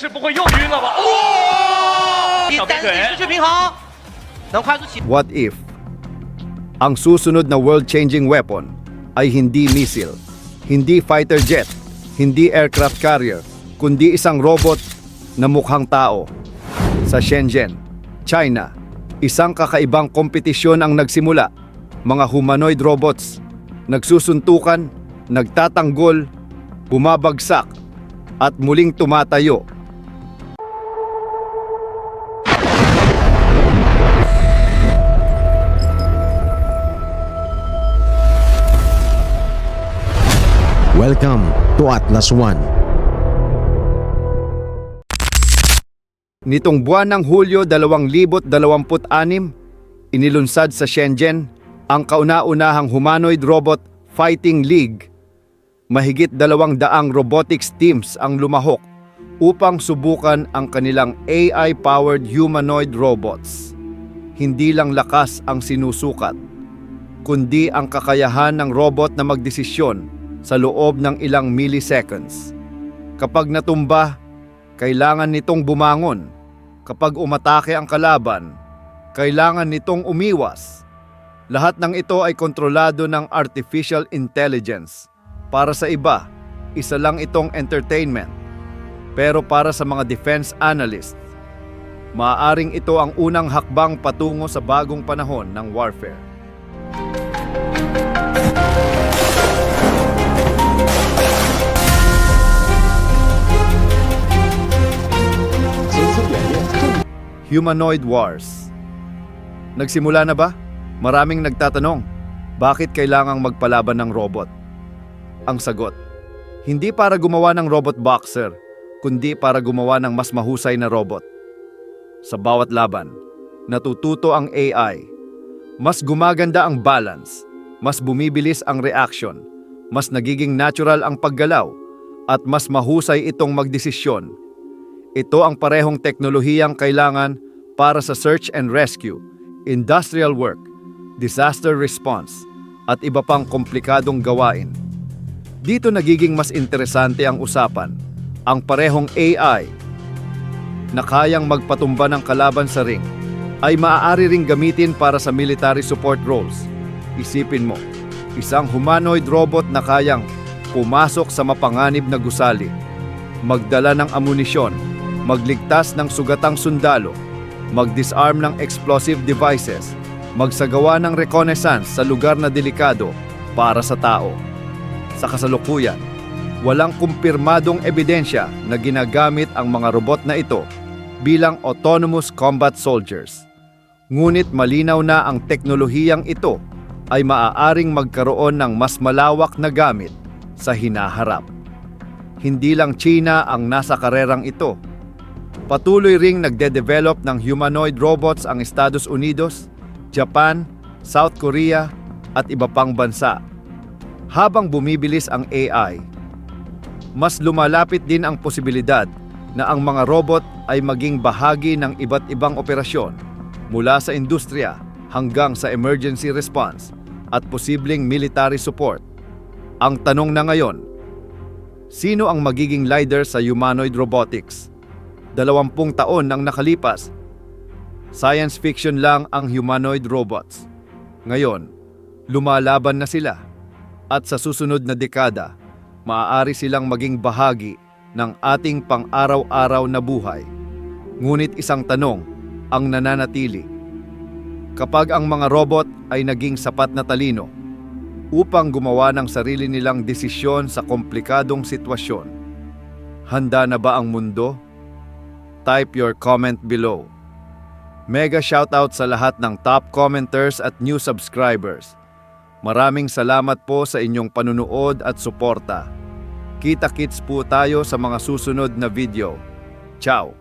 是不会又晕了吧？哇！小飞腿，失去平衡，能快速起。 What if ang susunod na world-changing weapon ay hindi missile, hindi fighter jet, hindi aircraft carrier, kundi isang robot na mukhang tao? Sa Shenzhen, China, isang kakaibang kompetisyon ang nagsimula. Mga humanoid robots, nagsusuntukan, nagtatanggol, bumabagsak, at muling tumatayo. Welcome to Atlas One. Nitong buwan ng Hulyo 2026, inilunsad sa Shenzhen ang kauna-unahang humanoid robot fighting league. Mahigit 200 robotics teams ang lumahok upang subukan ang kanilang AI-powered humanoid robots. Hindi lang lakas ang sinusukat, kundi ang kakayahan ng robot na magdesisyon sa loob ng ilang milliseconds. Kapag natumba, kailangan nitong bumangon. Kapag umatake ang kalaban, kailangan nitong umiwas. Lahat ng ito ay kontrolado ng artificial intelligence. Para sa iba, isa lang itong entertainment. Pero para sa mga defense analysts, maaaring ito ang unang hakbang patungo sa bagong panahon ng warfare. Humanoid Wars. Nagsimula na ba? Maraming nagtatanong, bakit kailangang magpalaban ng robot? Ang sagot, hindi para gumawa ng robot boxer, kundi para gumawa ng mas mahusay na robot. Sa bawat laban, natututo ang AI. Mas gumaganda ang balance, mas bumibilis ang reaction, mas nagiging natural ang paggalaw, at mas mahusay itong magdesisyon. Ito ang parehong teknolohiyang kailangan para sa search and rescue, industrial work, disaster response, at iba pang komplikadong gawain. Dito nagiging mas interesante ang usapan. Ang parehong AI na kayang magpatumba ng kalaban sa ring ay maaari ring gamitin para sa military support roles. Isipin mo, isang humanoid robot na kayang pumasok sa mapanganib na gusali, magdala ng amunisyon, magligtas ng sugatang sundalo, mag-disarm ng explosive devices, magsagawa ng reconnaissance sa lugar na delikado para sa tao. Sa kasalukuyan, walang kumpirmadong ebidensya na ginagamit ang mga robot na ito bilang autonomous combat soldiers. Ngunit malinaw na ang teknolohiyang ito ay maaaring magkaroon ng mas malawak na gamit sa hinaharap. Hindi lang China ang nasa karerang ito. Patuloy ring nagde-develop ng humanoid robots ang Estados Unidos, Japan, South Korea at iba pang bansa. Habang bumibilis ang AI, mas lumalapit din ang posibilidad na ang mga robot ay maging bahagi ng iba't ibang operasyon mula sa industriya hanggang sa emergency response at posibleng military support. Ang tanong na ngayon, sino ang magiging leader sa humanoid robotics? 20 taon nang nakalipas, science fiction lang ang humanoid robots. Ngayon, lumalaban na sila at sa susunod na dekada, maaari silang maging bahagi ng ating pang-araw-araw na buhay. Ngunit isang tanong ang nananatili. Kapag ang mga robot ay naging sapat na talino upang gumawa ng sarili nilang desisyon sa komplikadong sitwasyon, handa na ba ang mundo? Type your comment below. Mega shoutout sa lahat ng top commenters at new subscribers. Maraming salamat po sa inyong panunood at suporta. Kita-kits po tayo sa mga susunod na video. Ciao!